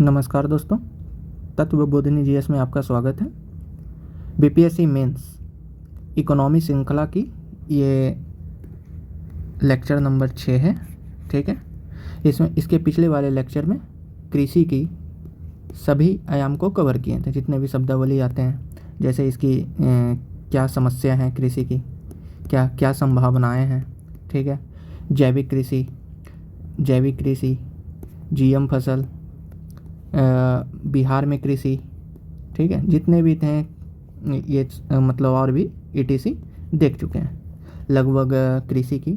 नमस्कार दोस्तों, तत्व बोधिनी जीएस में आपका स्वागत है। बीपीएससी मेंस इकोनॉमी श्रृंखला की ये लेक्चर नंबर 6 है। ठीक है, इसमें इसके पिछले वाले लेक्चर में कृषि की सभी आयाम को कवर किए थे, जितने भी शब्दावली आते हैं, जैसे इसकी क्या समस्या है कृषि की, क्या क्या संभावनाएं हैं। ठीक है, जैविक कृषि, जीएम फसल, बिहार में कृषि, ठीक है, जितने भी थे ये मतलब और भी ETC देख चुके हैं। लगभग कृषि की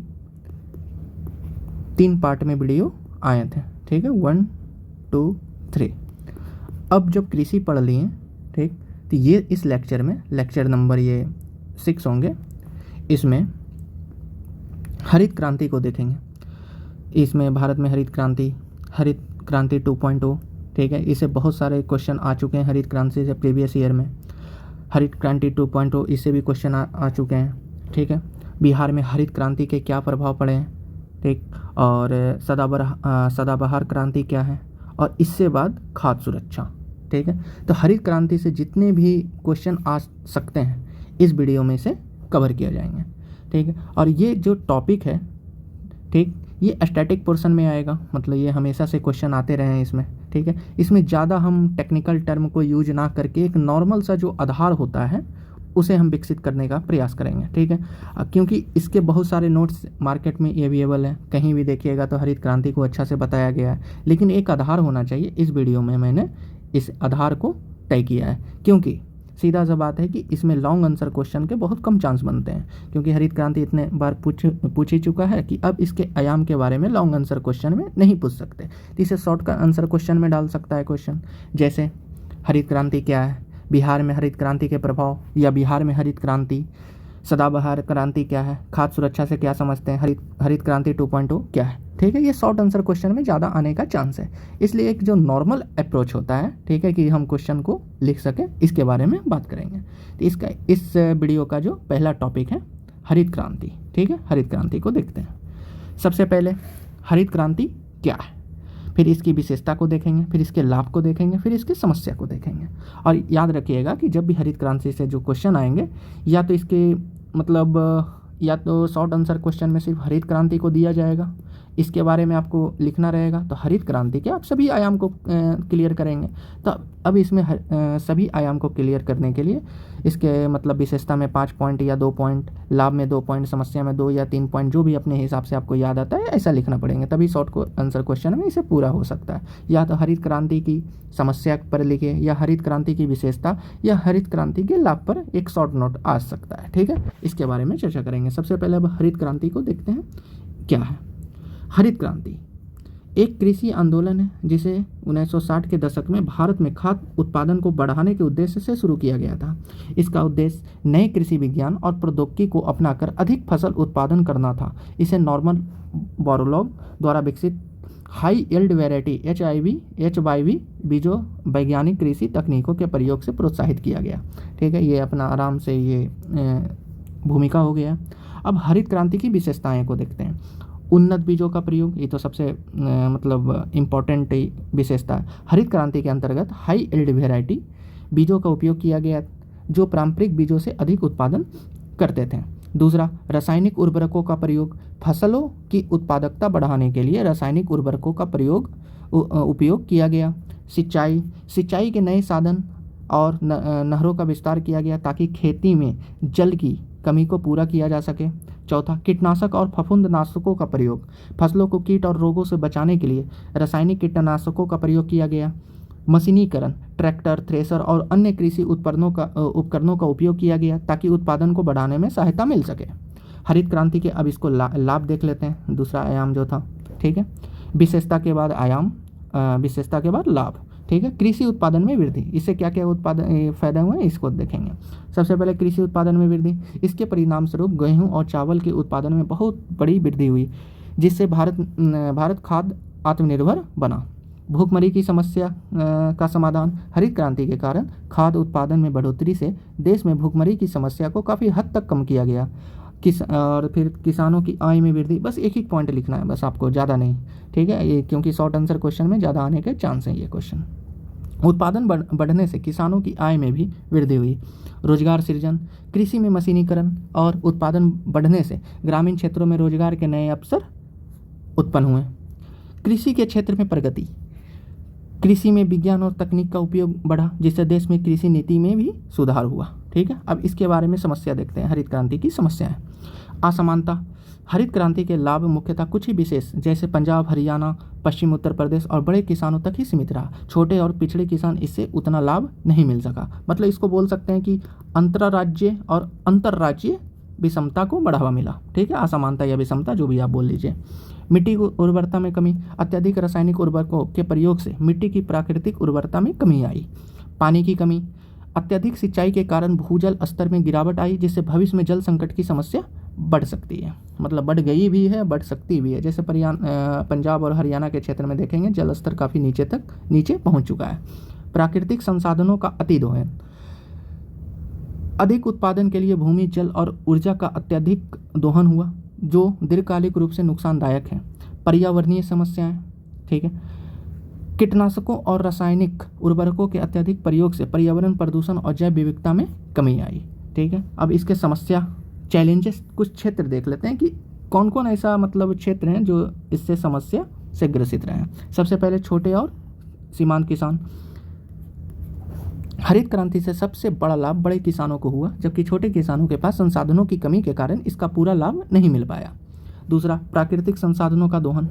3 पार्ट में वीडियो आए थे। ठीक है, 1, 2, 3। अब जब कृषि पढ़ लिए, ठीक, तो ये इस लेक्चर में लेक्चर नंबर ये 6 होंगे। इसमें हरित क्रांति को देखेंगे। इसमें भारत में हरित क्रांति 2.0, ठीक है, इससे बहुत सारे क्वेश्चन आ चुके हैं। हरित क्रांति से प्रीवियस ईयर में हरित क्रांति 2.0 इससे भी क्वेश्चन आ चुके हैं। ठीक है, बिहार में हरित क्रांति के क्या प्रभाव पड़े हैं, ठीक, और सदाबहार क्रांति क्या है, और इससे बाद खाद्य सुरक्षा। ठीक है, तो हरित क्रांति से जितने भी क्वेश्चन आ सकते हैं इस वीडियो में से कवर किया जाएंगे। ठीक है, और ये जो टॉपिक है, ठीक, ये स्टैटिक पोर्शन में आएगा, मतलब ये हमेशा से क्वेश्चन आते रहे हैं इसमें। ठीक है, इसमें ज़्यादा हम टेक्निकल टर्म को यूज ना करके एक नॉर्मल सा जो आधार होता है उसे हम विकसित करने का प्रयास करेंगे। ठीक है, क्योंकि इसके बहुत सारे नोट्स मार्केट में अवेलेबल हैं, कहीं भी देखिएगा तो हरित क्रांति को अच्छा से बताया गया है, लेकिन एक आधार होना चाहिए। इस वीडियो में मैंने इस आधार को तय किया है, क्योंकि सीधा सा बात है कि इसमें लॉन्ग आंसर क्वेश्चन के बहुत कम चांस बनते हैं, क्योंकि हरित क्रांति इतने बार पूछ ही चुका है कि अब इसके आयाम के बारे में लॉन्ग आंसर क्वेश्चन में नहीं पूछ सकते, तो इसे शॉर्ट का आंसर क्वेश्चन में डाल सकता है क्वेश्चन। जैसे हरित क्रांति क्या है, बिहार में हरित क्रांति के प्रभाव, या बिहार में हरित क्रांति, सदाबहार क्रांति क्या है, खाद्य सुरक्षा से क्या समझते हैं, हरित क्रांति 2.0 क्या है। ठीक है, ये शॉर्ट आंसर क्वेश्चन में ज़्यादा आने का चांस है, इसलिए एक जो नॉर्मल अप्रोच होता है, ठीक है, कि हम क्वेश्चन को लिख सकें, इसके बारे में बात करेंगे। तो इस वीडियो का जो पहला टॉपिक है हरित क्रांति। ठीक है, हरित क्रांति को देखते हैं। सबसे पहले हरित क्रांति क्या है, फिर इसकी विशेषता को देखेंगे, फिर इसके लाभ को देखेंगे, फिर इसकी समस्या को देखेंगे। और याद रखिएगा कि जब भी हरित क्रांति से जो क्वेश्चन आएंगे, या तो इसके मतलब या तो शॉर्ट आंसर क्वेश्चन में सिर्फ हरित क्रांति को दिया जाएगा, इसके बारे में आपको लिखना रहेगा, तो हरित क्रांति के आप सभी आयाम को क्लियर करेंगे। तो अब इसमें सभी आयाम को क्लियर करने के लिए इसके मतलब विशेषता में 5 पॉइंट या 2 पॉइंट, लाभ में 2 पॉइंट, समस्या में 2 या 3 पॉइंट, जो भी अपने हिसाब से आपको याद आता है ऐसा लिखना पड़ेंगे, तभी शॉर्ट आंसर क्वेश्चन में इसे पूरा हो सकता है। या तो हरित क्रांति की समस्या पर लिखे, या हरित क्रांति की विशेषता, या हरित क्रांति के लाभ पर एक शॉर्ट नोट आ सकता है। ठीक है, इसके बारे में चर्चा करेंगे। सबसे पहले अब हरित क्रांति को देखते हैं क्या है। हरित क्रांति एक कृषि आंदोलन है जिसे 1960 के दशक में भारत में खाद्य उत्पादन को बढ़ाने के उद्देश्य से शुरू किया गया था। इसका उद्देश्य नए कृषि विज्ञान और प्रौद्योगिकी को अपनाकर अधिक फसल उत्पादन करना था। इसे नॉर्मन बोरलॉग द्वारा विकसित हाई यील्ड वैरायटी HYV बीजों वैज्ञानिक कृषि तकनीकों के प्रयोग से प्रोत्साहित किया गया। ठीक है, ये अपना आराम से ये भूमिका हो गया। अब हरित क्रांति की विशेषताएं को देखते हैं। उन्नत बीजों का प्रयोग, ये तो सबसे मतलब इम्पॉर्टेंट विशेषता है। हरित क्रांति के अंतर्गत हाई यील्ड वैरायटी बीजों का उपयोग किया गया जो पारंपरिक बीजों से अधिक उत्पादन करते थे। दूसरा, रासायनिक उर्वरकों का प्रयोग। फसलों की उत्पादकता बढ़ाने के लिए रासायनिक उर्वरकों का उपयोग किया गया। सिंचाई के नए साधन और नहरों का विस्तार किया गया ताकि खेती में जल की कमी को पूरा किया जा सके। चौथा, कीटनाशक और फफूंदनाशकों का प्रयोग। फसलों को कीट और रोगों से बचाने के लिए रासायनिक कीटनाशकों का प्रयोग किया गया। मशीनीकरण, ट्रैक्टर, थ्रेशर और अन्य कृषि उपकरणों का उपयोग किया गया ताकि उत्पादन को बढ़ाने में सहायता मिल सके। हरित क्रांति के अब इसको लाभ देख लेते हैं, दूसरा आयाम जो था। ठीक है, विशेषता के बाद आयाम, विशेषता के बाद लाभ। ठीक है, कृषि उत्पादन में वृद्धि, इससे क्या क्या उत्पादन फायदे हुए हैं इसको देखेंगे। सबसे पहले कृषि उत्पादन में वृद्धि। इसके परिणाम स्वरूप गेहूं और चावल के उत्पादन में बहुत बड़ी वृद्धि हुई, जिससे भारत खाद्य आत्मनिर्भर बना। भूखमरी की समस्या का समाधान। हरित क्रांति के कारण खाद्य उत्पादन में बढ़ोतरी से देश में भूखमरी की समस्या को काफ़ी हद तक कम किया गया। और फिर किसानों की आय में वृद्धि, बस एक ही पॉइंट लिखना है बस आपको, ज़्यादा नहीं, ठीक है, ये क्योंकि शॉर्ट आंसर क्वेश्चन में ज़्यादा आने के चांस हैं ये क्वेश्चन। उत्पादन बढ़ने से किसानों की आय में भी वृद्धि हुई। रोजगार सृजन, कृषि में मशीनीकरण और उत्पादन बढ़ने से ग्रामीण क्षेत्रों में रोजगार के नए अवसर उत्पन्न हुए। कृषि के क्षेत्र में प्रगति, कृषि में विज्ञान और तकनीक का उपयोग बढ़ा, जिससे देश में कृषि नीति में भी सुधार हुआ। ठीक है, अब इसके बारे में समस्या देखते हैं, हरित क्रांति की समस्याएं। असमानता, हरित क्रांति के लाभ मुख्यतः कुछ ही विशेष जैसे पंजाब, हरियाणा, पश्चिम उत्तर प्रदेश और बड़े किसानों तक ही सीमित रहा। छोटे और पिछड़े किसान इससे उतना लाभ नहीं मिल सका। मतलब इसको बोल सकते हैं कि अंतर्राज्य और अंतर्राज्यीय विषमता को बढ़ावा मिला। ठीक है, असमानता या विषमता जो भी आप बोल लीजिए। मिट्टी की उर्वरता में कमी, अत्यधिक रासायनिक उर्वरकों के प्रयोग से मिट्टी की प्राकृतिक उर्वरता में कमी आई। पानी की कमी, अत्यधिक सिंचाई के कारण भूजल स्तर में गिरावट आई, जिससे भविष्य में जल संकट की समस्या बढ़ सकती है। मतलब बढ़ गई भी है, बढ़ सकती भी है। जैसे पंजाब और हरियाणा के क्षेत्र में देखेंगे जल स्तर काफ़ी नीचे पहुंच चुका है। प्राकृतिक संसाधनों का अति दोहन, अधिक उत्पादन के लिए भूमि, जल और ऊर्जा का अत्यधिक दोहन हुआ, जो दीर्घकालिक रूप से नुकसानदायक है। पर्यावरणीय समस्याएं, ठीक है, कीटनाशकों और रासायनिक उर्वरकों के अत्यधिक प्रयोग से पर्यावरण प्रदूषण और जैव विविधता में कमी आई। ठीक है, अब इसके समस्या चैलेंजेस कुछ क्षेत्र देख लेते हैं कि कौन कौन ऐसा मतलब क्षेत्र हैं जो इससे समस्या से ग्रसित रहे हैं। सबसे पहले छोटे और सीमांत किसान। हरित क्रांति से सबसे बड़ा लाभ बड़े किसानों को हुआ, जबकि छोटे किसानों के पास संसाधनों की कमी के कारण इसका पूरा लाभ नहीं मिल पाया। दूसरा, प्राकृतिक संसाधनों का दोहन।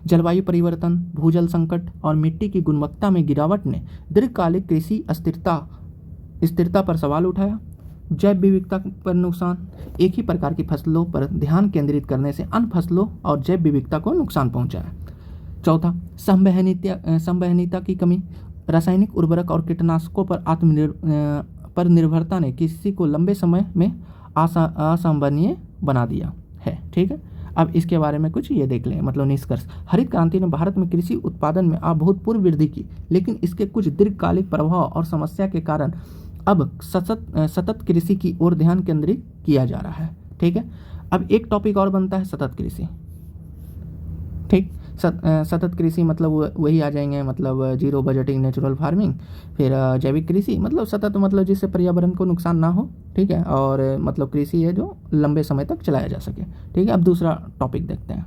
जलवायु परिवर्तन, भूजल संकट और मिट्टी की गुणवत्ता में गिरावट ने दीर्घकालिक कृषि स्थिरता पर सवाल उठाया। जैव विविधता पर नुकसान, एक ही प्रकार की फसलों पर ध्यान केंद्रित करने से अन्य फसलों और जैव विविधता को नुकसान पहुंचा है। चौथा, संवहनीयता की कमी। रासायनिक उर्वरक और कीटनाशकों पर निर्भरता ने कृषि को लंबे समय में असंवहनीय बना दिया है। ठीक है, अब इसके बारे में कुछ ये देख लें, मतलब निष्कर्ष। हरित क्रांति ने भारत में कृषि उत्पादन में अभूतपूर्व वृद्धि की, लेकिन इसके कुछ दीर्घकालिक प्रभाव और समस्या के कारण अब सतत कृषि की ओर ध्यान केंद्रित किया जा रहा है। ठीक है, अब एक टॉपिक और बनता है सतत कृषि। ठीक, सतत कृषि मतलब वही आ जाएंगे, मतलब जीरो बजटिंग, नेचुरल फार्मिंग, फिर जैविक कृषि, मतलब सतत मतलब जिससे पर्यावरण को नुकसान ना हो। ठीक है, और मतलब कृषि है जो लंबे समय तक चलाया जा सके। ठीक है, अब दूसरा टॉपिक देखते हैं,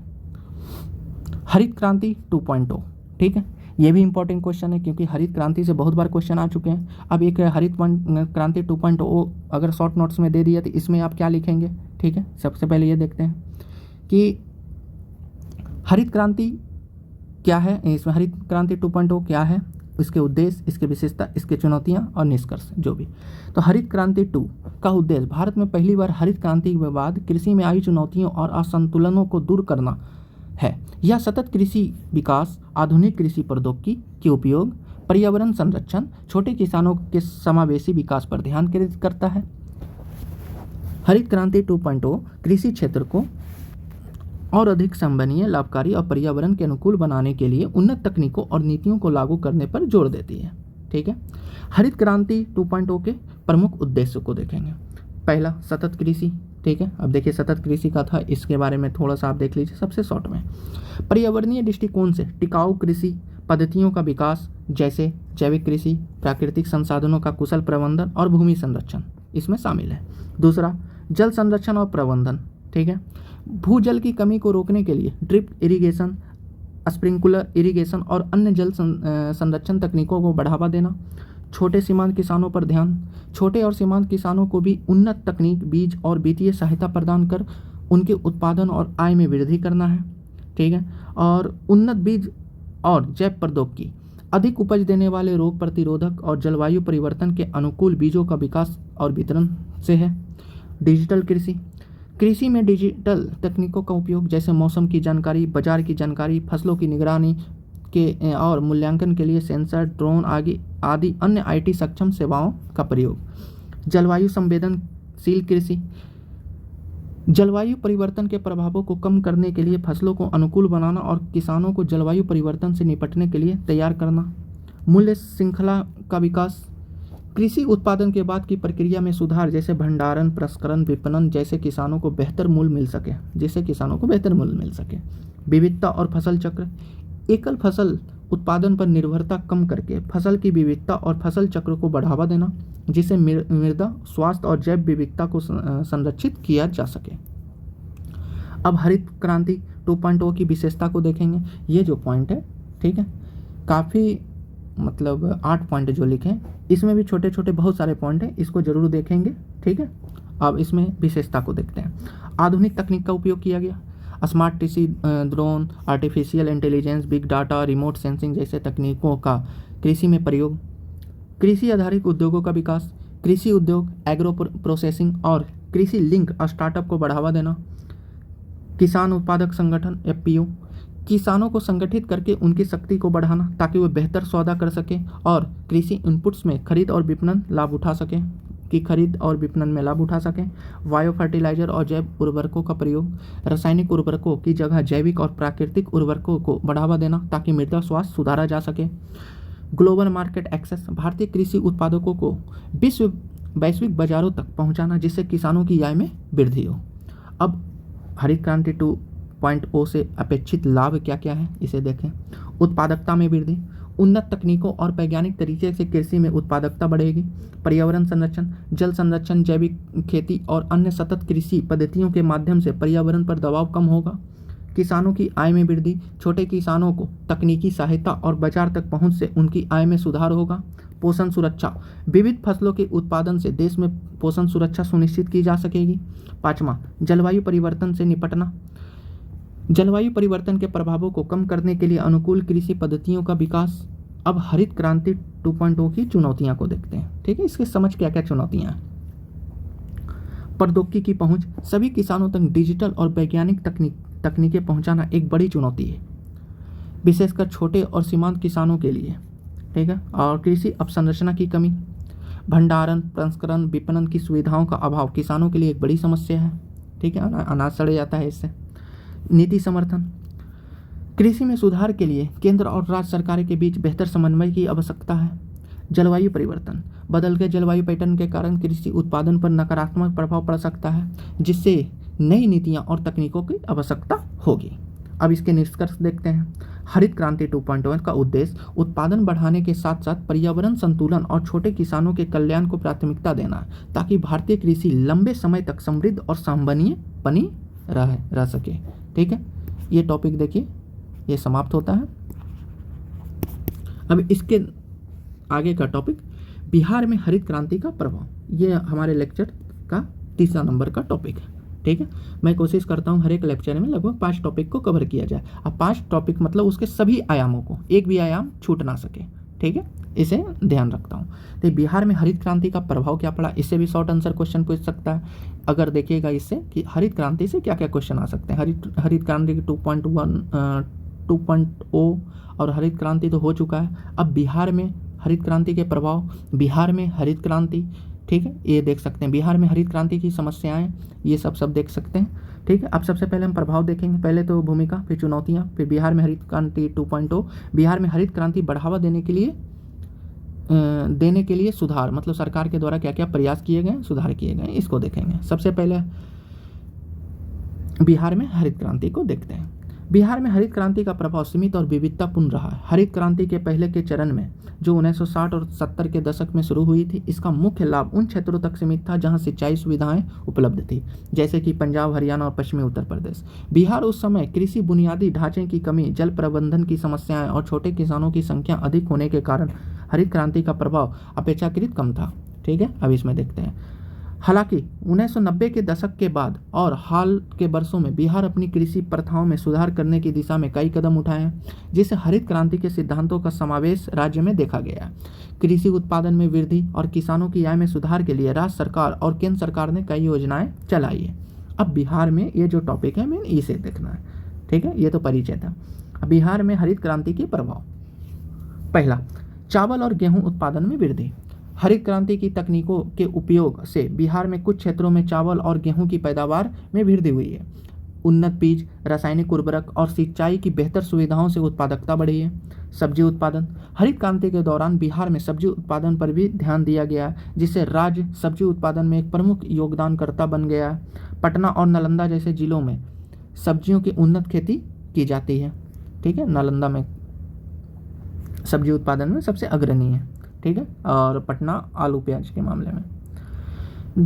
हरित क्रांति 2.0। ठीक है, ये भी इंपॉर्टेंट क्वेश्चन है क्योंकि हरित क्रांति से बहुत बार क्वेश्चन आ चुके हैं। अब एक हरित क्रांति 2.0 अगर शॉर्ट नोट्स में दे दिया तो इसमें आप क्या लिखेंगे। ठीक है, सबसे पहले ये देखते हैं कि हरित क्रांति क्या है, इसमें हरित क्रांति 2.0 क्या है, इसके उद्देश्य, इसके विशेषता, इसके चुनौतियां और निष्कर्ष जो भी। तो हरित क्रांति 2 का उद्देश्य भारत में पहली बार हरित क्रांति के बाद कृषि में आई चुनौतियों और असंतुलनों को दूर करना है। यह सतत कृषि विकास, आधुनिक कृषि प्रौद्योगिकी के उपयोग, पर्यावरण संरक्षण, छोटे किसानों के समावेशी विकास पर ध्यान केंद्रित करता है। हरित क्रांति 2.0 कृषि क्षेत्र को और अधिक संवहनीय, लाभकारी और पर्यावरण के अनुकूल बनाने के लिए उन्नत तकनीकों और नीतियों को लागू करने पर जोर देती है। ठीक है, हरित क्रांति 2.0 के प्रमुख उद्देश्यों को देखेंगे। पहला, सतत कृषि। ठीक है, अब देखिए सतत कृषि का था, इसके बारे में थोड़ा सा आप देख लीजिए सबसे शॉर्ट में। पर्यावरणीय दृष्टिकोण से टिकाऊ कृषि पद्धतियों का विकास, जैसे जैविक कृषि, प्राकृतिक संसाधनों का कुशल प्रबंधन और भूमि संरक्षण इसमें शामिल है। दूसरा, जल संरक्षण और प्रबंधन। ठीक है, भूजल की कमी को रोकने के लिए ड्रिप इरिगेशन, स्प्रिंकलर इरिगेशन और अन्य जल संरक्षण तकनीकों को बढ़ावा देना। छोटे सीमांत किसानों पर ध्यान, छोटे और सीमांत किसानों को भी उन्नत तकनीक, बीज और वित्तीय सहायता प्रदान कर उनके उत्पादन और आय में वृद्धि करना है। ठीक है, और उन्नत बीज और जैव प्रौद्योगिकी, अधिक उपज देने वाले, रोग प्रतिरोधक और जलवायु परिवर्तन के अनुकूल बीजों का विकास और वितरण से है। डिजिटल कृषि, कृषि में डिजिटल तकनीकों का उपयोग, जैसे मौसम की जानकारी, बाजार की जानकारी, फसलों की निगरानी के और मूल्यांकन के लिए सेंसर, ड्रोन आदि अन्य आईटी सक्षम सेवाओं का प्रयोग। जलवायु संवेदनशील कृषि, जलवायु परिवर्तन के प्रभावों को कम करने के लिए फसलों को अनुकूल बनाना और किसानों को जलवायु परिवर्तन से निपटने के लिए तैयार करना। मूल्य श्रृंखला का विकास, कृषि उत्पादन के बाद की प्रक्रिया में सुधार, जैसे भंडारण, प्रसंस्करण, विपणन, जैसे किसानों को बेहतर मूल्य मिल सके। विविधता और फसल चक्र, एकल फसल उत्पादन पर निर्भरता कम करके फसल की विविधता और फसल चक्र को बढ़ावा देना, जिससे मृदा स्वास्थ्य और जैव विविधता को संरक्षित किया जा सके। अब हरित क्रांति 2.0 की विशेषता को देखेंगे। ये जो पॉइंट है, ठीक है, काफ़ी मतलब 8 पॉइंट जो लिखे हैं, इसमें भी छोटे छोटे बहुत सारे पॉइंट हैं, इसको जरूर देखेंगे, ठीक है। अब इसमें विशेषता को देखते हैं। आधुनिक तकनीक का उपयोग किया गया, स्मार्ट कृषि, drone, artificial intelligence, big data, remote sensing जैसे तकनीकों का कृषि में प्रयोग। कृषि आधारित उद्योगों का विकास, कृषि उद्योग, एग्रो प्रोसेसिंग और कृषि लिंक स्टार्टअप को बढ़ावा देना। किसान उत्पादक संगठन FPO, किसानों को संगठित करके उनकी शक्ति को बढ़ाना ताकि वे बेहतर सौदा कर सकें और कृषि इनपुट्स में खरीद और विपणन में लाभ उठा सकें। बायो फर्टिलाइजर और जैव उर्वरकों का प्रयोग, रासायनिक उर्वरकों की जगह जैविक और प्राकृतिक उर्वरकों को बढ़ावा देना ताकि मृदा स्वास्थ्य सुधारा जा सके। ग्लोबल मार्केट एक्सेस, भारतीय कृषि उत्पादकों को वैश्विक बाजारों तक पहुंचाना जिससे किसानों की आय में वृद्धि हो। अब हरित क्रांति 2.0 से अपेक्षित लाभ क्या क्या है, इसे देखें। उत्पादकता में वृद्धि, उन्नत तकनीकों और वैज्ञानिक तरीके से कृषि में उत्पादकता बढ़ेगी। पर्यावरण संरक्षण, जल संरक्षण, जैविक खेती और अन्य सतत कृषि पद्धतियों के माध्यम से पर्यावरण पर दबाव कम होगा। किसानों की आय में वृद्धि, छोटे किसानों को तकनीकी सहायता और बाजार तक पहुंच से उनकी आय में सुधार होगा। पोषण सुरक्षा, विविध फसलों के उत्पादन से देश में पोषण सुरक्षा सुनिश्चित की जा सकेगी। 5वां, जलवायु परिवर्तन से निपटना, जलवायु परिवर्तन के प्रभावों को कम करने के लिए अनुकूल कृषि पद्धतियों का विकास। अब हरित क्रांति 2.0 की चुनौतियां को देखते हैं, ठीक है, इसके समझ क्या क्या चुनौतियां हैं। प्रौद्योगिकी की पहुंच, सभी किसानों तक डिजिटल और वैज्ञानिक तकनीकें पहुंचाना एक बड़ी चुनौती है, विशेषकर छोटे और सीमांत किसानों के लिए, ठीक है। और कृषि अवसंरचना की कमी, भंडारण, प्रसंस्करण, विपणन की सुविधाओं का अभाव किसानों के लिए एक बड़ी समस्या है, ठीक है, अनाज सड़ जाता है इससे। नीति समर्थन, कृषि में सुधार के लिए केंद्र और राज्य सरकारों के बीच बेहतर समन्वय की आवश्यकता है। जलवायु परिवर्तन, बदल गए जलवायु पैटर्न के कारण कृषि उत्पादन पर नकारात्मक प्रभाव पड़ सकता है जिससे नई नीतियां और तकनीकों की आवश्यकता होगी। अब इसके निष्कर्ष देखते हैं। हरित क्रांति 2.0 का उद्देश्य उत्पादन बढ़ाने के साथ साथ पर्यावरण संतुलन और छोटे किसानों के कल्याण को प्राथमिकता देना है ताकि भारतीय कृषि लंबे समय तक समृद्ध और संभावनीय बनी रह सके, ठीक है। ये टॉपिक देखिए, ये समाप्त होता है। अब इसके आगे का टॉपिक बिहार में हरित क्रांति का प्रभाव, ये हमारे लेक्चर का 3 नंबर का टॉपिक है, ठीक है। मैं कोशिश करता हूँ हर एक लेक्चर में लगभग 5 टॉपिक को कवर किया जाए। अब 5 टॉपिक मतलब उसके सभी आयामों को, एक भी आयाम छूट ना सके, ठीक है, इसे ध्यान रखता हूँ। तो बिहार में हरित क्रांति का प्रभाव क्या पड़ा, इससे भी शॉर्ट आंसर क्वेश्चन पूछ सकता है। अगर देखिएगा इससे कि हरित क्रांति से क्या क्या क्वेश्चन आ सकते हैं। हरित क्रांति की 2.0 और हरित क्रांति तो हो चुका है। अब बिहार में हरित क्रांति के प्रभाव, बिहार में हरित क्रांति, ठीक है, ये देख सकते हैं। बिहार में हरित क्रांति की समस्याएं, ये सब देख सकते हैं, ठीक है। अब सबसे पहले हम प्रभाव देखेंगे, पहले तो भूमिका, फिर चुनौतियां, फिर बिहार में हरित क्रांति 2.0। बिहार में हरित क्रांति बढ़ावा देने के लिए सुधार, मतलब सरकार के द्वारा क्या क्या प्रयास किए गए, सुधार किए गए, इसको देखेंगे। सबसे पहले बिहार में हरित क्रांति को देखते हैं। बिहार में हरित क्रांति का प्रभाव सीमित और विविधतापूर्ण रहा है। हरित क्रांति के पहले के चरण में जो 1960 और 70 के दशक में शुरू हुई थी, इसका मुख्य लाभ उन क्षेत्रों तक सीमित था जहां सिंचाई सुविधाएं उपलब्ध थी, जैसे कि पंजाब, हरियाणा और पश्चिमी उत्तर प्रदेश। बिहार उस समय कृषि बुनियादी ढांचे की कमी, जल प्रबंधन की समस्याएं और छोटे किसानों की संख्या अधिक होने के कारण हरित क्रांति का प्रभाव अपेक्षाकृत कम था, ठीक है। अब इसमें देखते हैं। हालांकि 1990 के दशक के बाद और हाल के वर्षों में बिहार अपनी कृषि प्रथाओं में सुधार करने की दिशा में कई कदम उठाए हैं, जिससे हरित क्रांति के सिद्धांतों का समावेश राज्य में देखा गया है। कृषि उत्पादन में वृद्धि और किसानों की आय में सुधार के लिए राज्य सरकार और केंद्र सरकार ने कई योजनाएं चलाई है। अब बिहार में ये जो टॉपिक है, मैंने इसे देखना है, ठीक है, ये तो परिचय था। बिहार में हरित क्रांति के प्रभाव, पहला, चावल और गेहूं उत्पादन में वृद्धि। हरित क्रांति की तकनीकों के उपयोग से बिहार में कुछ क्षेत्रों में चावल और गेहूं की पैदावार में वृद्धि हुई है। उन्नत बीज, रासायनिक उर्वरक और सिंचाई की बेहतर सुविधाओं से उत्पादकता बढ़ी है। सब्जी उत्पादन। हरित क्रांति के दौरान बिहार में सब्जी उत्पादन पर भी ध्यान दिया गया, जिससे राज्य सब्जी उत्पादन में एक प्रमुख योगदानकर्ता बन गया। पटना और नालंदा जैसे जिलों में सब्जियों की उन्नत खेती की जाती है। ठीक है, नालंदा में सब्जी उत्पादन में सबसे अग्रणी है। ठीक है, और पटना आलू प्याज के मामले में।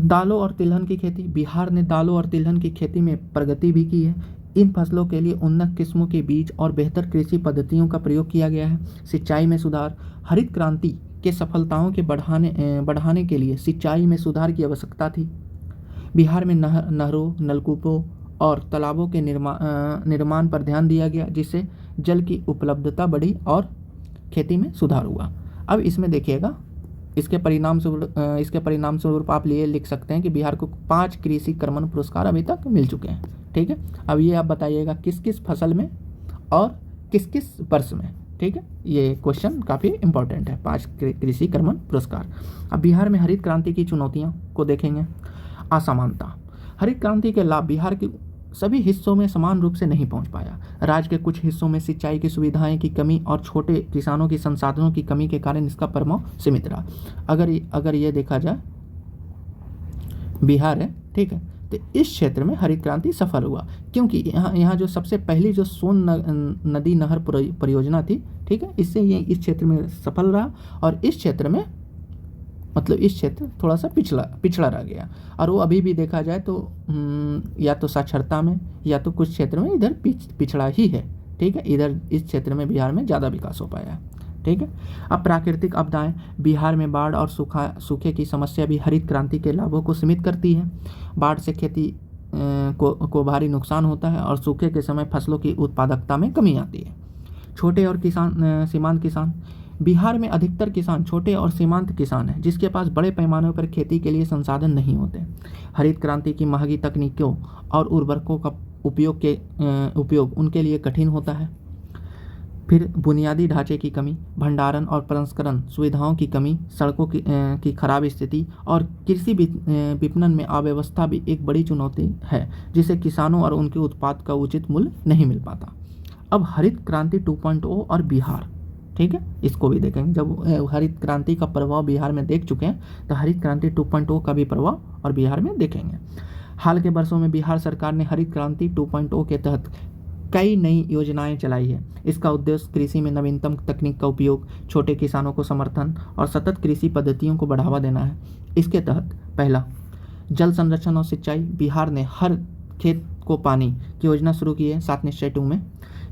दालों और तिलहन की खेती। बिहार ने दालों और तिलहन की खेती में प्रगति भी की है। इन फसलों के लिए उन्नत किस्मों के बीज और बेहतर कृषि पद्धतियों का प्रयोग किया गया है। सिंचाई में सुधार। हरित क्रांति के सफलताओं के बढ़ाने के लिए सिंचाई में सुधार की आवश्यकता थी। बिहार में नहरों, नलकूपों और तालाबों के निर्माण पर ध्यान दिया गया, जिससे जल की उपलब्धता बढ़ी और खेती में सुधार हुआ। अब इसमें देखिएगा, इसके परिणाम स्वरूप आप लिए लिख सकते हैं कि बिहार को 5 कृषि कर्मण पुरस्कार अभी तक मिल चुके हैं। ठीक है, अब ये आप बताइएगा किस किस फसल में और किस किस वर्ष में। ठीक है, ये क्वेश्चन काफ़ी इंपॉर्टेंट है। 5 कृषि कर्मण पुरस्कार। अब बिहार में हरित क्रांति की चुनौतियों को देखेंगे। असमानता। हरित क्रांति के लाभ बिहार के सभी हिस्सों में समान रूप से नहीं पहुंच पाया। राज्य के कुछ हिस्सों में सिंचाई की सुविधाएं की कमी और छोटे किसानों की संसाधनों की कमी के कारण इसका प्रभाव सीमित रहा। अगर ये देखा जाए, बिहार है, ठीक है, तो इस क्षेत्र में हरित क्रांति सफल हुआ, क्योंकि यहाँ जो सबसे पहली जो सोन नदी नहर परियोजना थी, ठीक है, इससे ये इस क्षेत्र में सफल रहा। और इस क्षेत्र में मतलब इस क्षेत्र थोड़ा सा पिछड़ा रह गया। और वो अभी भी देखा जाए तो या तो साक्षरता में या तो कुछ क्षेत्र में इधर पिछड़ा ही है। ठीक है, इधर इस क्षेत्र में बिहार में ज़्यादा विकास हो पाया है। ठीक है, अब प्राकृतिक आपदाएं। बिहार में बाढ़ और सूखे की समस्या भी हरित क्रांति के लाभों को सीमित करती है। बाढ़ से खेती को भारी नुकसान होता है और सूखे के समय फसलों की उत्पादकता में कमी आती है। छोटे और सीमांत किसान। बिहार में अधिकतर किसान छोटे और सीमांत किसान हैं, जिसके पास बड़े पैमाने पर खेती के लिए संसाधन नहीं होते। हरित क्रांति की महंगी तकनीकों और उर्वरकों का उपयोग उनके लिए कठिन होता है। फिर बुनियादी ढांचे की कमी, भंडारण और प्रसंस्करण सुविधाओं की कमी, सड़कों की खराब स्थिति और कृषि विपणन में अव्यवस्था भी एक बड़ी चुनौती है, जिससे किसानों और उनके उत्पाद का उचित मूल्य नहीं मिल पाता। अब हरित क्रांति 2.0 और बिहार, ठीक है, इसको भी देखेंगे। जब हरित क्रांति का प्रभाव बिहार में देख चुके हैं, तो हरित क्रांति 2.0 का भी प्रभाव और बिहार में देखेंगे। हाल के वर्षों में बिहार सरकार ने हरित क्रांति 2.0 के तहत कई नई योजनाएं चलाई है। इसका उद्देश्य कृषि में नवीनतम तकनीक का उपयोग, छोटे किसानों को समर्थन और सतत कृषि पद्धतियों को बढ़ावा देना है। इसके तहत पहला, जल संरक्षण और सिंचाई। बिहार ने हर खेत को पानी की योजना शुरू की है 7 निश्चय 2 में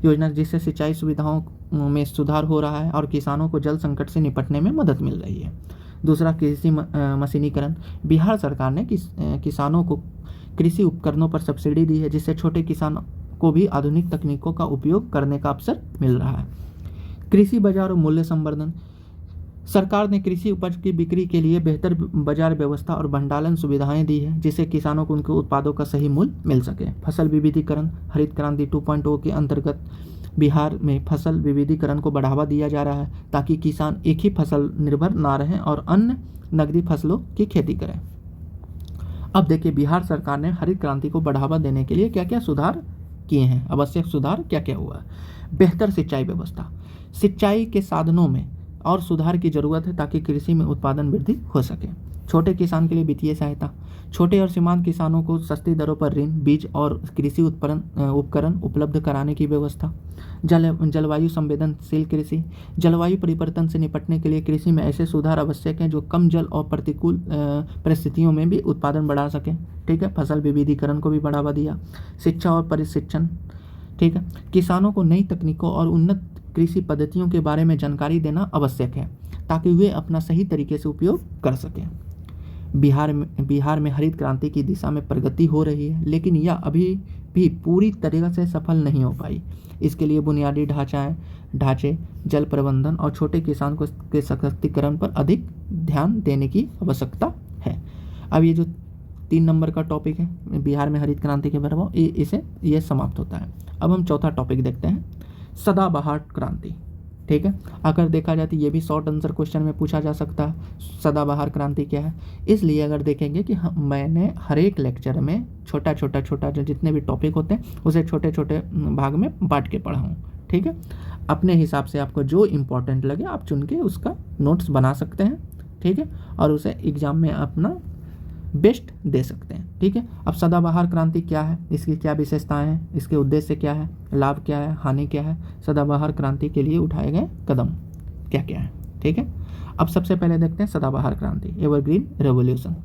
योजना, जिससे सिंचाई सुविधाओं में सुधार हो रहा है और किसानों को जल संकट से निपटने में मदद मिल रही है। दूसरा, कृषि मशीनीकरण। बिहार सरकार ने किसानों को कृषि उपकरणों पर सब्सिडी दी है, जिससे छोटे किसानों को भी आधुनिक तकनीकों का उपयोग करने का अवसर मिल रहा है। कृषि बाजार और मूल्य संवर्धन। सरकार ने कृषि उपज की बिक्री के लिए बेहतर बाजार व्यवस्था और भंडारण सुविधाएं दी है, जिससे किसानों को उनके उत्पादों का सही मूल्य मिल सके। फसल विविधीकरण। हरित क्रांति 2.0 के अंतर्गत बिहार में फसल विविधीकरण को बढ़ावा दिया जा रहा है, ताकि किसान एक ही फसल निर्भर ना रहें और अन्य नकदी फसलों की खेती करें। अब देखिए, बिहार सरकार ने हरित क्रांति को बढ़ावा देने के लिए क्या क्या सुधार किए हैं, आवश्यक सुधार क्या क्या हुआ। बेहतर सिंचाई व्यवस्था। सिंचाई के साधनों में और सुधार की जरूरत है, ताकि कृषि में उत्पादन वृद्धि हो सके। छोटे किसान के लिए वित्तीय सहायता। छोटे और सीमांत किसानों को सस्ती दरों पर ऋण, बीज और कृषि उपकरण उपलब्ध कराने की व्यवस्था। जलवायु संवेदनशील कृषि। जलवायु परिवर्तन से निपटने के लिए कृषि में ऐसे सुधार आवश्यक हैं जो कम जल और प्रतिकूल परिस्थितियों में भी उत्पादन बढ़ा सकें। ठीक है, फसल विविधीकरण को भी बढ़ावा दिया। शिक्षा और प्रशिक्षण। ठीक है, किसानों को नई तकनीकों और उन्नत कृषि पद्धतियों के बारे में जानकारी देना आवश्यक है, ताकि वे अपना सही तरीके से उपयोग कर सकें। बिहार में हरित क्रांति की दिशा में प्रगति हो रही है, लेकिन यह अभी भी पूरी तरह से सफल नहीं हो पाई। इसके लिए बुनियादी ढांचे, जल प्रबंधन और छोटे किसान के सशक्तिकरण पर अधिक ध्यान देने की आवश्यकता है। अब ये जो 3 नंबर का टॉपिक है बिहार में हरित क्रांति के प्रभाव, ये समाप्त होता है। अब हम चौथा टॉपिक देखते हैं, सदाबहार क्रांति। ठीक है, अगर देखा जाए तो ये भी शॉर्ट आंसर क्वेश्चन में पूछा जा सकता है, सदाबहार क्रांति क्या है। इसलिए अगर देखेंगे कि मैंने हर एक लेक्चर में छोटा जो जितने भी टॉपिक होते हैं उसे छोटे छोटे भाग में बांट के पढ़ा हूँ। ठीक है, अपने हिसाब से आपको जो इम्पोर्टेंट लगे आप चुन के उसका नोट्स बना सकते हैं, ठीक है, और उसे एग्ज़ाम में अपना बेस्ट दे सकते हैं, ठीक है। अब सदाबहार क्रांति क्या है, इसकी क्या विशेषताएं हैं, इसके उद्देश्य क्या है, लाभ क्या है, हानि क्या है, सदाबहार क्रांति के लिए उठाए गए कदम क्या क्या है, ठीक है। अब सबसे पहले देखते हैं सदाबहार क्रांति, एवरग्रीन रेवोल्यूशन।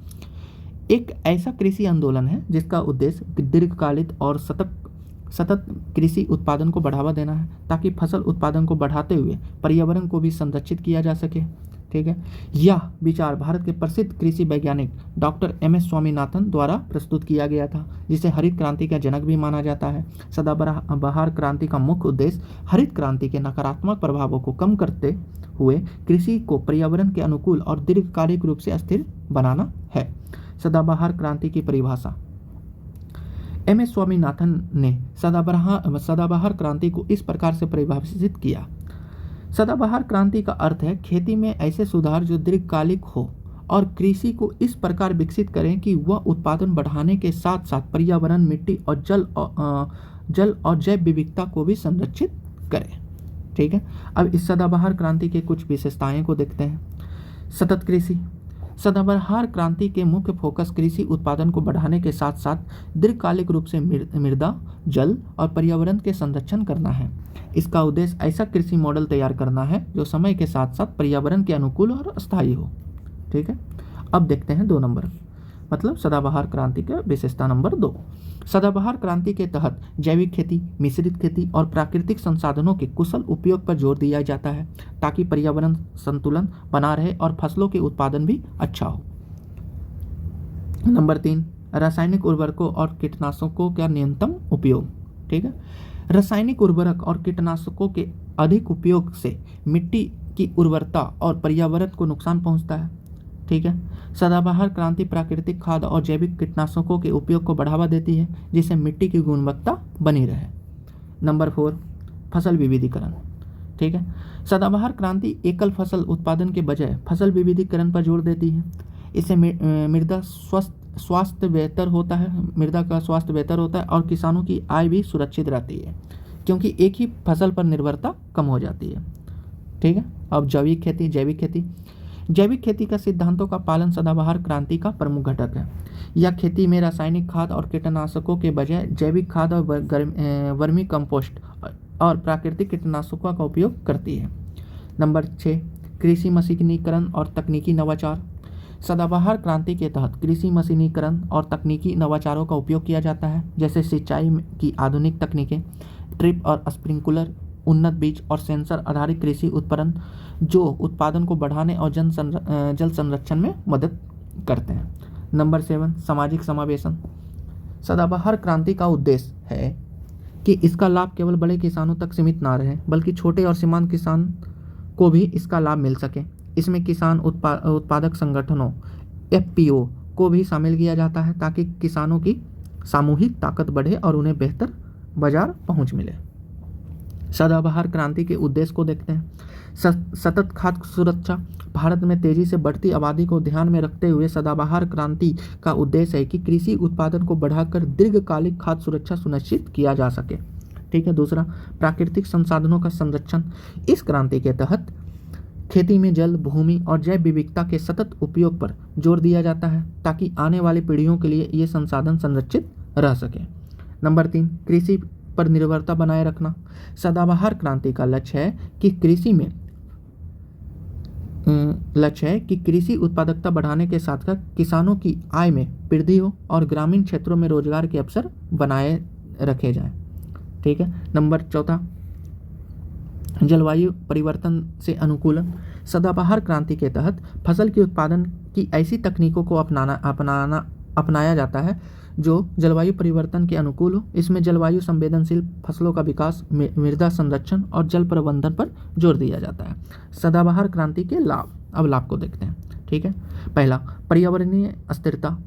एक ऐसा कृषि आंदोलन है जिसका उद्देश्य दीर्घकालिक और सतत कृषि उत्पादन को बढ़ावा देना है, ताकि फसल उत्पादन को बढ़ाते हुए पर्यावरण को भी संरक्षित किया जा सके, ठीक है। यह विचार भारत के प्रसिद्ध कृषि वैज्ञानिक डॉक्टर MS स्वामीनाथन द्वारा प्रस्तुत किया गया था, जिसे हरित क्रांति का जनक भी माना जाता है। सदाबहार क्रांति का मुख्य उद्देश्य हरित क्रांति के नकारात्मक प्रभावों को कम करते हुए कृषि को पर्यावरण के अनुकूल और दीर्घकालिक रूप से स्थिर बनाना है। सदाबहार क्रांति की परिभाषा, MS स्वामीनाथन ने सदाबहार क्रांति को इस प्रकार से परिभाषित किया। सदाबहार क्रांति का अर्थ है खेती में ऐसे सुधार जो दीर्घकालिक हो और कृषि को इस प्रकार विकसित करें कि वह उत्पादन बढ़ाने के साथ साथ पर्यावरण, मिट्टी और जल और जैव विविधता को भी संरक्षित करे, ठीक है। अब इस सदाबहार क्रांति के कुछ विशेषताएं को देखते हैं। सतत कृषि, सदाबहार क्रांति के मुख्य फोकस कृषि उत्पादन को बढ़ाने के साथ साथ दीर्घकालिक रूप से मृदा, जल और पर्यावरण के संरक्षण करना है। इसका उद्देश्य ऐसा कृषि मॉडल तैयार करना है जो समय के साथ साथ पर्यावरण के अनुकूल और स्थायी हो, ठीक है। अब देखते हैं 2 नंबर, मतलब सदाबहार क्रांति का विशेषता नंबर 2। सदाबहार क्रांति के तहत जैविक खेती, मिश्रित खेती और प्राकृतिक संसाधनों के कुशल उपयोग पर जोर दिया जाता है, ताकि पर्यावरण संतुलन बना रहे और फसलों के उत्पादन भी अच्छा हो। नंबर 3, रासायनिक उर्वरकों और कीटनाशकों का न्यूनतम उपयोग, ठीक है। रासायनिक उर्वरक और कीटनाशकों के अधिक उपयोग से मिट्टी की उर्वरता और पर्यावरण को नुकसान पहुंचता है, ठीक है। सदाबहार क्रांति प्राकृतिक खाद और जैविक कीटनाशकों के उपयोग को बढ़ावा देती है, जिससे मिट्टी की गुणवत्ता बनी रहे। नंबर 4, फसल विविधीकरण, ठीक है। सदाबहार क्रांति एकल फसल उत्पादन के बजाय फसल विविधीकरण पर जोर देती है। इससे मृदा स्वास्थ्य बेहतर होता है, मृदा का स्वास्थ्य बेहतर होता है और किसानों की आय भी सुरक्षित रहती है, क्योंकि एक ही फसल पर निर्भरता कम हो जाती है, ठीक है। अब जैविक खेती का सिद्धांतों का पालन सदाबहार क्रांति का प्रमुख घटक है। यह खेती में रासायनिक खाद और कीटनाशकों के बजाय जैविक खाद और वर्मी कंपोस्ट और प्राकृतिक कीटनाशकों का उपयोग करती है। नंबर 6, कृषि मशीनीकरण और तकनीकी नवाचार। सदाबहार क्रांति के तहत कृषि मशीनीकरण और तकनीकी नवाचारों का उपयोग किया जाता है, जैसे सिंचाई की आधुनिक तकनीकें, ड्रिप और स्प्रिंकलर, उन्नत बीज और सेंसर आधारित कृषि उपकरण जो उत्पादन को बढ़ाने और जल संरक्षण में मदद करते हैं। नंबर 7, सामाजिक समावेशन। सदाबहार क्रांति का उद्देश्य है कि इसका लाभ केवल बड़े किसानों तक सीमित ना रहे, बल्कि छोटे और सीमांत किसान को भी इसका लाभ मिल सके। इसमें किसान उत्पादक संगठनों FPO को भी शामिल किया जाता है, ताकि किसानों की सामूहिक ताकत बढ़े और उन्हें बेहतर बाजार पहुंच मिले। सदाबहार क्रांति के उद्देश्य को देखते हैं। सतत खाद्य सुरक्षा। भारत में तेजी से बढ़ती आबादी को ध्यान में रखते हुए सदाबहार क्रांति का उद्देश्य है कि कृषि उत्पादन को बढ़ाकर दीर्घकालिक खाद्य सुरक्षा सुनिश्चित किया जा सके, ठीक है। दूसरा, प्राकृतिक संसाधनों का संरक्षण। इस क्रांति के तहत खेती में जल, भूमि और जैव विविधता के सतत उपयोग पर जोर दिया जाता है, ताकि आने वाली पीढ़ियों के लिए ये संसाधन संरक्षित रह सके। नंबर 3, कृषि पर निर्भरता बनाए रखना। सदाबहार क्रांति का लक्ष्य है कि कृषि उत्पादकता बढ़ाने के साथ साथ किसानों की आय में वृद्धि हो और ग्रामीण क्षेत्रों में रोजगार के अवसर बनाए रखे जाएं, ठीक है। नंबर 4, जलवायु परिवर्तन से अनुकूलन। सदाबहार क्रांति के तहत फसल के उत्पादन की ऐसी तकनीकों को अपनाया जाता है जो जलवायु परिवर्तन के अनुकूल हो। इसमें जलवायु संवेदनशील फसलों का विकास, मृदा संरक्षण और जल प्रबंधन पर जोर दिया जाता है। सदाबहार क्रांति के लाभ, अब लाभ को देखते हैं, ठीक है। पहला, पर्यावरणीय स्थिरता।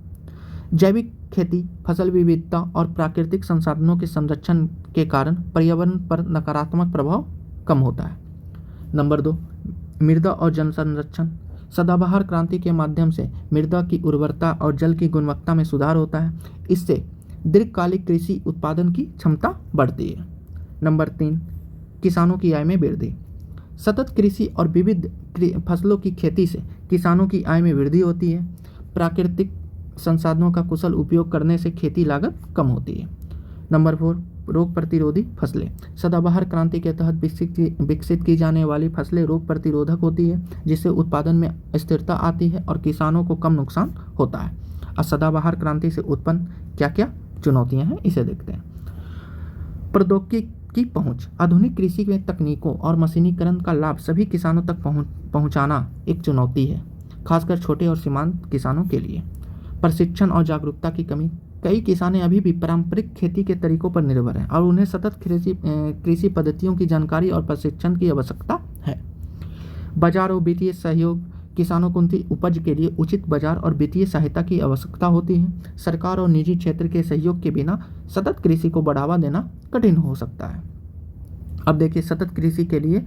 जैविक खेती, फसल विविधता और प्राकृतिक संसाधनों के संरक्षण के कारण पर्यावरण पर नकारात्मक प्रभाव कम होता है। नंबर 2, मृदा और जल संरक्षण। सदाबहार क्रांति के माध्यम से मृदा की उर्वरता और जल की गुणवत्ता में सुधार होता है। इससे दीर्घकालिक कृषि उत्पादन की क्षमता बढ़ती है। नंबर 3, किसानों की आय में वृद्धि। सतत कृषि और विविध फसलों की खेती से किसानों की आय में वृद्धि होती है। प्राकृतिक संसाधनों का कुशल उपयोग करने से खेती लागत कम होती है। नंबर 4, रोग प्रतिरोधी फसलें। सदाबहार क्रांति के तहत विकसित की जाने वाली फसलें रोग प्रतिरोधक होती है, जिससे उत्पादन में स्थिरता आती है और किसानों को कम नुकसान होता है। अब सदाबहार क्रांति से उत्पन्न क्या क्या चुनौतियां हैं, इसे देखते हैं। प्रौद्योगिकी की पहुंच। आधुनिक कृषि में तकनीकों और मशीनीकरण का लाभ सभी किसानों तक पहुंचाना एक चुनौती है, खासकर छोटे और सीमांत किसानों के लिए। प्रशिक्षण और जागरूकता की कमी। कई किसान अभी भी पारंपरिक खेती के तरीकों पर निर्भर हैं और उन्हें सतत कृषि पद्धतियों की जानकारी और प्रशिक्षण की आवश्यकता है। बाजार और वित्तीय सहयोग। किसानों को उनकी उपज के लिए उचित बाजार और वित्तीय सहायता की आवश्यकता होती है। सरकार और निजी क्षेत्र के सहयोग के बिना सतत कृषि को बढ़ावा देना कठिन हो सकता है। अब देखिए, सतत कृषि के लिए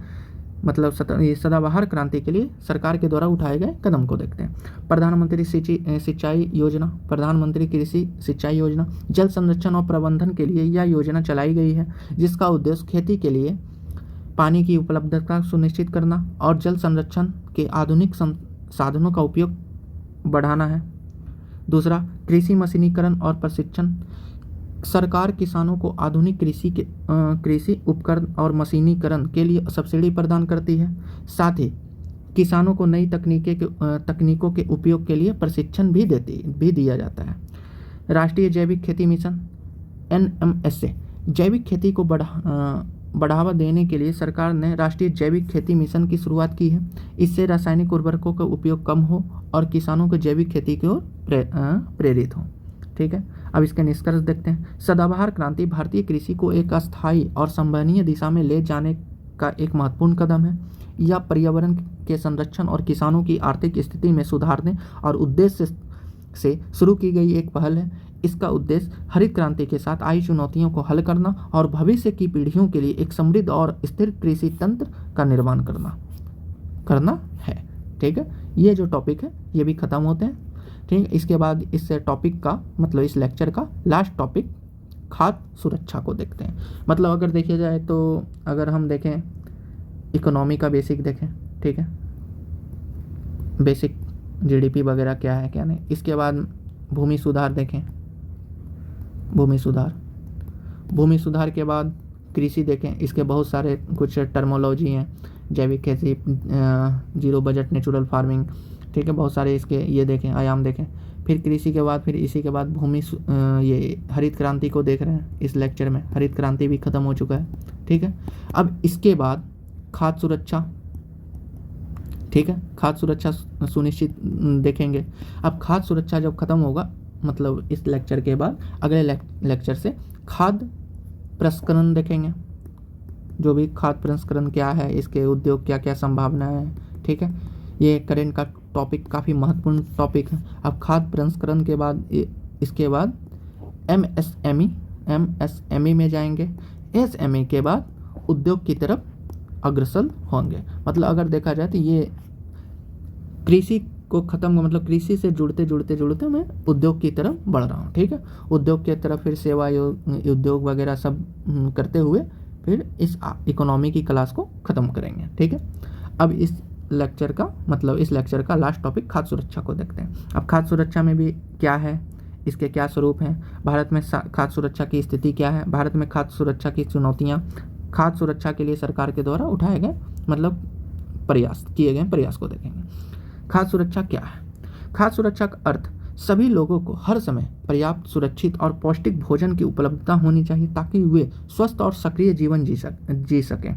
मतलब सदाबहार क्रांति के लिए सरकार के द्वारा उठाए गए कदम को देखते हैं। प्रधानमंत्री सिंचाई योजना, प्रधानमंत्री कृषि सिंचाई योजना। जल संरक्षण और प्रबंधन के लिए यह योजना चलाई गई है, जिसका उद्देश्य खेती के लिए पानी की उपलब्धता सुनिश्चित करना और जल संरक्षण के आधुनिक साधनों का उपयोग बढ़ाना है। दूसरा, कृषि मशीनीकरण और प्रशिक्षण। सरकार किसानों को आधुनिक कृषि उपकरण और मशीनीकरण के लिए सब्सिडी प्रदान करती है। साथ ही किसानों को नई तकनीकों के उपयोग के लिए प्रशिक्षण भी दिया जाता है। राष्ट्रीय जैविक खेती मिशन NMS से जैविक खेती को बढ़ावा देने के लिए सरकार ने राष्ट्रीय जैविक खेती मिशन की शुरुआत की है। इससे रासायनिक उर्वरकों का उपयोग कम हो और किसानों को जैविक खेती की ओर प्रेरित हो। ठीक है, अब इसके निष्कर्ष देखते हैं। सदाबहार क्रांति भारतीय कृषि को एक अस्थायी और संवहनीय दिशा में ले जाने का एक महत्वपूर्ण कदम है। यह पर्यावरण के संरक्षण और किसानों की आर्थिक स्थिति में सुधारने और उद्देश्य से शुरू की गई एक पहल है। इसका उद्देश्य हरित क्रांति के साथ आई चुनौतियों को हल करना और भविष्य की पीढ़ियों के लिए एक समृद्ध और स्थिर कृषि तंत्र का निर्माण करना है। ठीक है, ये जो टॉपिक है ये भी खत्म होते हैं। ठीक है, इसके बाद इस टॉपिक का मतलब इस लेक्चर का लास्ट टॉपिक खाद्य सुरक्षा को देखते हैं। मतलब अगर देखा जाए तो अगर हम देखें इकोनॉमी का बेसिक देखें, ठीक है, बेसिक GDP वगैरह क्या है क्या नहीं। इसके बाद भूमि सुधार देखें, भूमि सुधार के बाद कृषि देखें। इसके बहुत सारे कुछ टर्मोलॉजी हैं, जैविक खेती, जीरो बजट नेचुरल फार्मिंग, ठीक है, बहुत सारे इसके ये देखें, आयाम देखें। फिर कृषि के बाद फिर इसी के बाद ये हरित क्रांति को देख रहे हैं इस लेक्चर में। हरित क्रांति भी खत्म हो चुका है। ठीक है, अब इसके बाद खाद्य सुरक्षा, ठीक है, खाद्य सुरक्षा सुनिश्चित देखेंगे। अब खाद्य सुरक्षा जब खत्म होगा मतलब इस लेक्चर के बाद अगले लेक्चर से खाद्य प्रसंस्करण देखेंगे। जो भी खाद्य प्रसंस्करण क्या है, इसके उद्योग क्या क्या संभावनाएं हैं। ठीक है, ये करेंट का टॉपिक काफ़ी महत्वपूर्ण टॉपिक है। अब खाद्य प्रसंस्करण के बाद इसके बाद MSME में जाएंगे। SME के बाद उद्योग की तरफ अग्रसर होंगे। मतलब अगर देखा जाए तो ये कृषि को खत्म मतलब कृषि से जुड़ते मैं उद्योग की तरफ बढ़ रहा हूँ। ठीक है, उद्योग की तरफ फिर सेवा उद्योग वगैरह सब करते हुए फिर इस इकोनॉमी की क्लास को ख़त्म करेंगे। ठीक है, अब इस लेक्चर का लास्ट टॉपिक खाद्य सुरक्षा को देखते हैं। अब खाद्य सुरक्षा में भी क्या है, इसके क्या स्वरूप हैं, भारत में खाद्य सुरक्षा की स्थिति क्या है, भारत में खाद्य सुरक्षा की चुनौतियाँ, खाद्य सुरक्षा के लिए सरकार के द्वारा उठाए गए मतलब किए गए प्रयास को देखेंगे। खाद्य सुरक्षा क्या है? खाद्य सुरक्षा का अर्थ सभी लोगों को हर समय पर्याप्त, सुरक्षित और पौष्टिक भोजन की उपलब्धता होनी चाहिए ताकि वे स्वस्थ और सक्रिय जीवन जी सकें।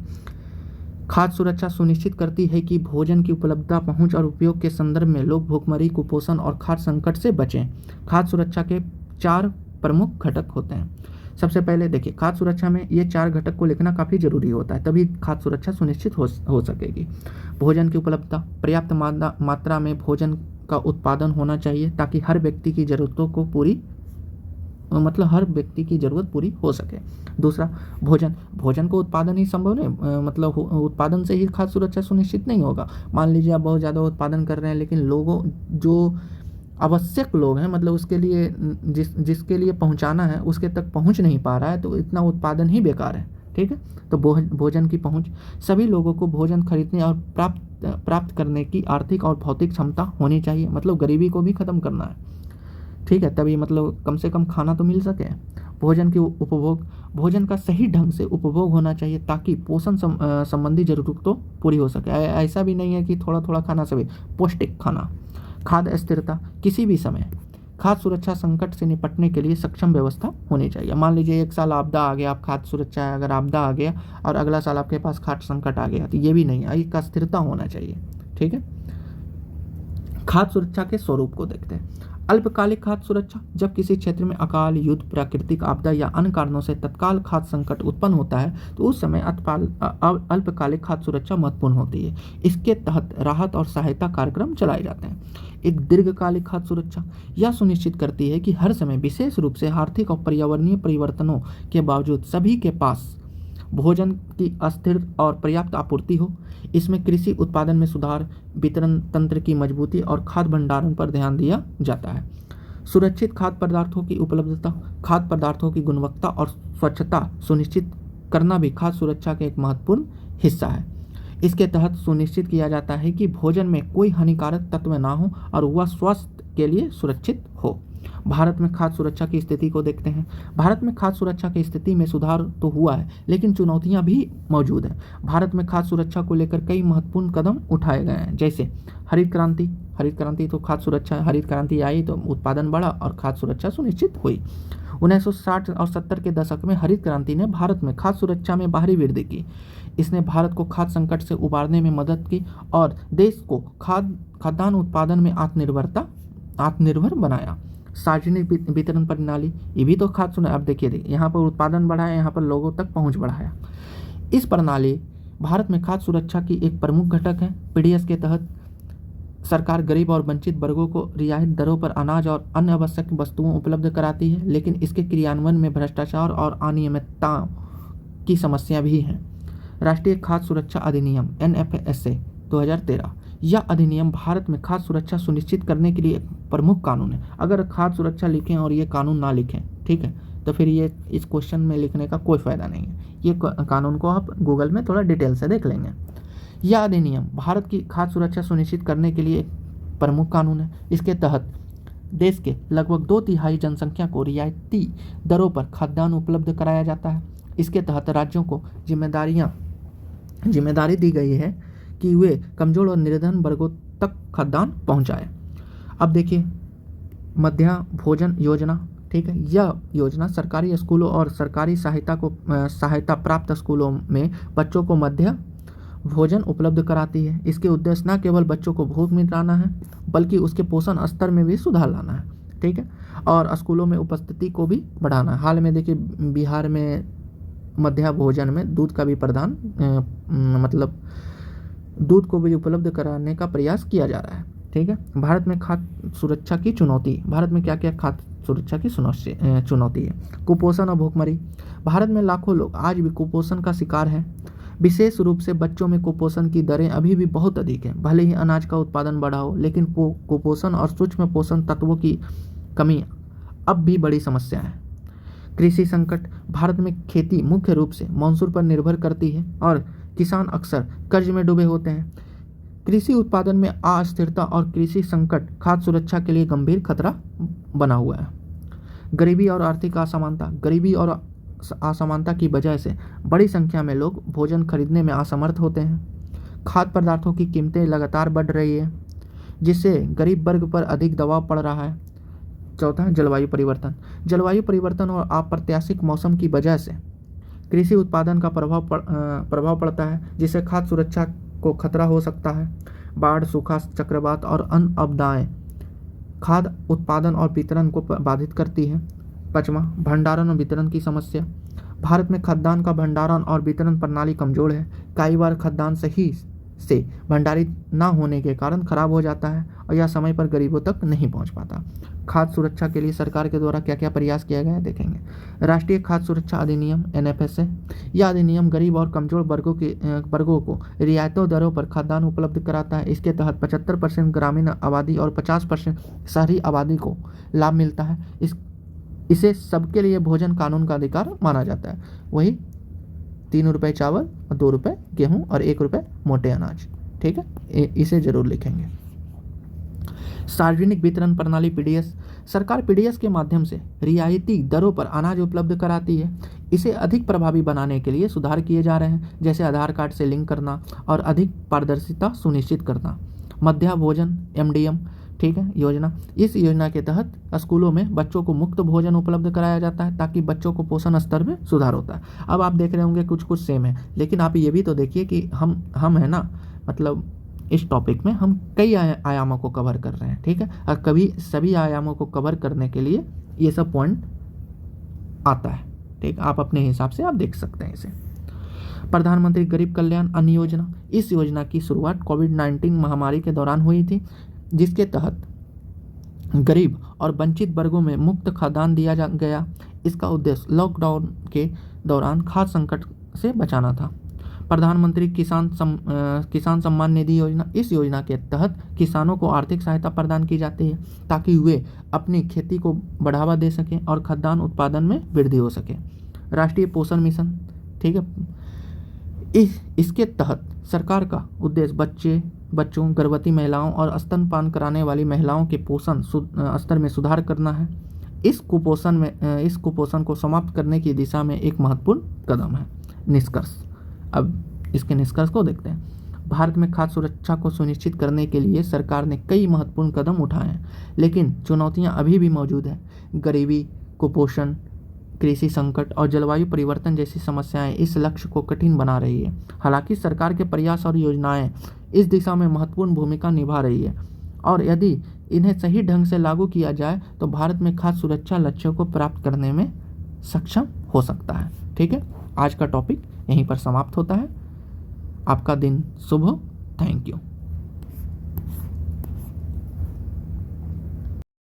खाद्य सुरक्षा सुनिश्चित करती है कि भोजन की उपलब्धता, पहुंच और उपयोग के संदर्भ में लोग भूखमरी, कुपोषण और खाद्य संकट से बचें। खाद्य सुरक्षा के 4 प्रमुख घटक होते हैं। सबसे पहले देखिए, खाद्य सुरक्षा में ये 4 घटक को लिखना काफ़ी जरूरी होता है, तभी खाद्य सुरक्षा सुनिश्चित हो सकेगी। भोजन की उपलब्धता, पर्याप्त मात्रा में भोजन का उत्पादन होना चाहिए ताकि हर व्यक्ति की ज़रूरत पूरी हो सके। दूसरा, भोजन को उत्पादन ही संभव नहीं, मतलब उत्पादन से ही खाद्य सुरक्षा सुनिश्चित नहीं होगा। मान लीजिए आप बहुत ज़्यादा उत्पादन कर रहे हैं लेकिन लोगों जो आवश्यक लोग हैं मतलब उसके लिए जिसके लिए पहुंचाना है उसके तक पहुंच नहीं पा रहा है, तो इतना उत्पादन ही बेकार है। ठीक है। तो भोजन की पहुंच, सभी लोगों को भोजन खरीदने और प्राप्त करने की आर्थिक और भौतिक क्षमता होनी चाहिए, मतलब गरीबी को भी ख़त्म करना है, ठीक है, तभी मतलब कम से कम खाना तो मिल सके। भोजन की उपभोग, भोजन का सही ढंग से उपभोग होना चाहिए ताकि पोषण संबंधी जरूरतों पूरी हो सके। ऐसा भी नहीं है कि थोड़ा थोड़ा खाना, सभी पौष्टिक खाना। खाद्य स्थिरता, किसी भी समय खाद्य सुरक्षा संकट से निपटने के लिए सक्षम व्यवस्था होनी चाहिए। मान लीजिए एक साल आपदा आ गया, आप खाद्य सुरक्षा है, अगर आपदा आ गया और अगला साल आपके पास खाद्य संकट आ गया, तो ये भी नहीं है, इसका स्थिरता होना चाहिए, ठीक है। खाद्य सुरक्षा के स्वरूप को देखते हैं। अल्पकालिक खाद्य सुरक्षा, जब किसी क्षेत्र में अकाल, युद्ध, प्राकृतिक आपदा या अन्य कारणों से तत्काल खाद्य संकट उत्पन्न होता है तो उस समय अल्पकालिक खाद्य सुरक्षा महत्वपूर्ण होती है। इसके तहत राहत और सहायता कार्यक्रम चलाए जाते हैं। एक दीर्घकालिक खाद्य सुरक्षा यह सुनिश्चित करती है कि हर समय, विशेष रूप से आर्थिक और पर्यावरणीय परिवर्तनों के बावजूद, सभी के पास भोजन की अस्थिर और पर्याप्त आपूर्ति हो। इसमें कृषि उत्पादन में सुधार, वितरण तंत्र की मजबूती और खाद्य भंडारण पर ध्यान दिया जाता है। सुरक्षित खाद्य पदार्थों की उपलब्धता, खाद्य पदार्थों की गुणवत्ता और स्वच्छता सुनिश्चित करना भी खाद्य सुरक्षा का एक महत्वपूर्ण हिस्सा है। इसके तहत सुनिश्चित किया जाता है कि भोजन में कोई हानिकारक तत्व ना हो और वह स्वास्थ्य के लिए सुरक्षित हो। भारत में खाद्य सुरक्षा की स्थिति को देखते हैं। भारत में खाद्य सुरक्षा की स्थिति में सुधार तो हुआ है, लेकिन चुनौतियां भी मौजूद हैं। भारत में खाद्य सुरक्षा को लेकर कई महत्वपूर्ण कदम उठाए गए हैं, जैसे हरित क्रांति। हरित क्रांति तो खाद्य सुरक्षा, हरित क्रांति आई तो उत्पादन बढ़ा और खाद्य सुरक्षा सुनिश्चित हुई। 1960 और 70 के दशक में हरित क्रांति ने भारत में खाद्य सुरक्षा में भारी वृद्धि की। इसने भारत को खाद्य संकट से उबारने में मदद की और देश को खाद्यान्न उत्पादन में आत्मनिर्भर बनाया। सार्वजनिक वितरण प्रणाली, ये भी तो खाद्य सुना। अब देखिए यहाँ पर उत्पादन बढ़ाया, यहाँ पर लोगों तक पहुँच बढ़ाया। इस प्रणाली भारत में खाद्य सुरक्षा की एक प्रमुख घटक है। पीडीएस के तहत सरकार गरीब और वंचित वर्गों को रियायत दरों पर अनाज और अन्य आवश्यक वस्तुओं उपलब्ध कराती है, लेकिन इसके क्रियान्वयन में भ्रष्टाचार और अनियमितता की समस्या भी है। राष्ट्रीय खाद्य सुरक्षा अधिनियम NFSA 2013, यह अधिनियम भारत में खाद्य सुरक्षा सुनिश्चित करने के लिए एक प्रमुख कानून है। अगर खाद्य सुरक्षा लिखें और ये कानून ना लिखें, ठीक है, तो फिर ये इस क्वेश्चन में लिखने का कोई फ़ायदा नहीं है। ये कानून को आप गूगल में थोड़ा डिटेल से देख लेंगे। यह अधिनियम भारत की खाद्य सुरक्षा सुनिश्चित करने के लिए एक प्रमुख कानून है। इसके तहत देश के लगभग 2/3 जनसंख्या को रियायती दरों पर खाद्यान्न उपलब्ध कराया जाता है। इसके तहत राज्यों को जिम्मेदारी दी गई है कि वे कमजोर और निर्धन वर्गों तक खाद्यान्न पहुंचाएं। अब देखिए मध्याह्न भोजन योजना, ठीक है, यह योजना सरकारी स्कूलों और सरकारी सहायता प्राप्त स्कूलों में बच्चों को मध्याह्न भोजन उपलब्ध कराती है। इसके उद्देश्य न केवल बच्चों को भूख मिटाना है, बल्कि उसके पोषण स्तर में भी सुधार लाना है, ठीक है, और स्कूलों में उपस्थिति को भी बढ़ाना है। हाल में देखिए बिहार में मध्याह्न भोजन में दूध का भी प्रदान मतलब दूध को भी उपलब्ध कराने का प्रयास किया जा रहा है, ठीक है। भारत में खाद्य सुरक्षा की चुनौती, भारत में क्या क्या खाद्य सुरक्षा की चुनौती है। कुपोषण और भूखमरी, भारत में लाखों लोग आज भी कुपोषण का शिकार हैं। विशेष रूप से बच्चों में कुपोषण की दरें अभी भी बहुत अधिक है। भले ही अनाज का उत्पादन बढ़ा हो, लेकिन कुपोषण और सूक्ष्म पोषण तत्वों की कमी अब भी बड़ी समस्या है। कृषि संकट, भारत में खेती मुख्य रूप से मानसून पर निर्भर करती है और किसान अक्सर कर्ज में डूबे होते हैं। कृषि उत्पादन में अस्थिरता और कृषि संकट खाद्य सुरक्षा के लिए गंभीर खतरा बना हुआ है। गरीबी और आर्थिक असमानता, गरीबी और असमानता की वजह से बड़ी संख्या में लोग भोजन खरीदने में असमर्थ होते हैं। खाद्य पदार्थों की कीमतें लगातार बढ़ रही है, जिससे गरीब वर्ग पर अधिक दबाव पड़ रहा है। चौथा, जलवायु परिवर्तन, जलवायु परिवर्तन और अप्रत्याशित मौसम की वजह से कृषि उत्पादन का प्रभाव पड़ता है, जिससे खाद्य सुरक्षा को खतरा हो सकता है। बाढ़, सूखा, चक्रवात और अन्य आपदाएं खाद्य उत्पादन और वितरण को बाधित करती है। पांचवां, भंडारण और वितरण की समस्या, भारत में खाद्यान्न का भंडारण और वितरण प्रणाली कमजोर है। कई बार खाद्यान्न सही से भंडारित न होने के कारण खराब हो जाता है और यह समय पर गरीबों तक नहीं पहुंच पाता। खाद्य सुरक्षा के लिए सरकार के द्वारा क्या क्या प्रयास किया गया है देखेंगे। राष्ट्रीय खाद्य सुरक्षा अधिनियम NFSA, यह अधिनियम गरीब और कमजोर वर्गों को रियायतों दरों पर खाद्यान्न उपलब्ध कराता है। इसके तहत 75% ग्रामीण आबादी और 50% शहरी आबादी को लाभ मिलता है। इसे सबके लिए भोजन कानून का अधिकार माना जाता है। वही ₹3 चावल और ₹2 गेहूँ और ₹1 मोटे अनाज। ठीक है, इसे जरूर लिखेंगे। सार्वजनिक वितरण प्रणाली पीडीएस, सरकार पीडीएस के माध्यम से रियायती दरों पर अनाज उपलब्ध कराती है। इसे अधिक प्रभावी बनाने के लिए सुधार किए जा रहे हैं, जैसे आधार कार्ड से लिंक करना और अधिक पारदर्शिता सुनिश्चित करना। मध्याह्न भोजन एमडीएम, ठीक है, योजना, इस योजना के तहत स्कूलों में बच्चों को मुफ्त भोजन उपलब्ध कराया जाता है ताकि बच्चों को पोषण स्तर में सुधार होता है। अब आप देख रहे होंगे कुछ कुछ सेम है, लेकिन आप ये भी तो देखिए कि हम है ना, मतलब इस टॉपिक में हम कई आयामों को कवर कर रहे हैं। ठीक है, और कभी सभी आयामों को कवर करने के लिए ये सब पॉइंट आता है। ठीक, आप अपने हिसाब से आप देख सकते हैं इसे। प्रधानमंत्री गरीब कल्याण अन्न योजना, इस योजना की शुरुआत कोविड-19 महामारी के दौरान हुई थी, जिसके तहत गरीब और वंचित वर्गों में मुफ्त खाद्यान्न दिया गया। इसका उद्देश्य लॉकडाउन के दौरान खाद्य संकट से बचाना था। प्रधानमंत्री किसान सम्मान निधि योजना, इस योजना के तहत किसानों को आर्थिक सहायता प्रदान की जाती है ताकि वे अपनी खेती को बढ़ावा दे सकें और खाद्यान्न उत्पादन में वृद्धि हो सके। राष्ट्रीय पोषण मिशन, ठीक है, इसके तहत सरकार का उद्देश्य बच्चों, गर्भवती महिलाओं और स्तनपान कराने वाली महिलाओं के पोषण स्तर में सुधार करना है। इस कुपोषण को समाप्त करने की दिशा में एक महत्वपूर्ण कदम है। निष्कर्ष, अब इसके निष्कर्ष को देखते हैं। भारत में खाद्य सुरक्षा को सुनिश्चित करने के लिए सरकार ने कई महत्वपूर्ण कदम उठाए हैं, लेकिन चुनौतियां अभी भी मौजूद हैं। गरीबी, कुपोषण, कृषि संकट और जलवायु परिवर्तन जैसी समस्याएं इस लक्ष्य को कठिन बना रही है। हालांकि सरकार के प्रयास और योजनाएं इस दिशा में महत्वपूर्ण भूमिका निभा रही है, और यदि इन्हें सही ढंग से लागू किया जाए तो भारत में खाद्य सुरक्षा लक्ष्यों को प्राप्त करने में सक्षम हो सकता है। ठीक है, आज का टॉपिक यहीं पर समाप्त होता है। आपका दिन शुभ हो। Thank you.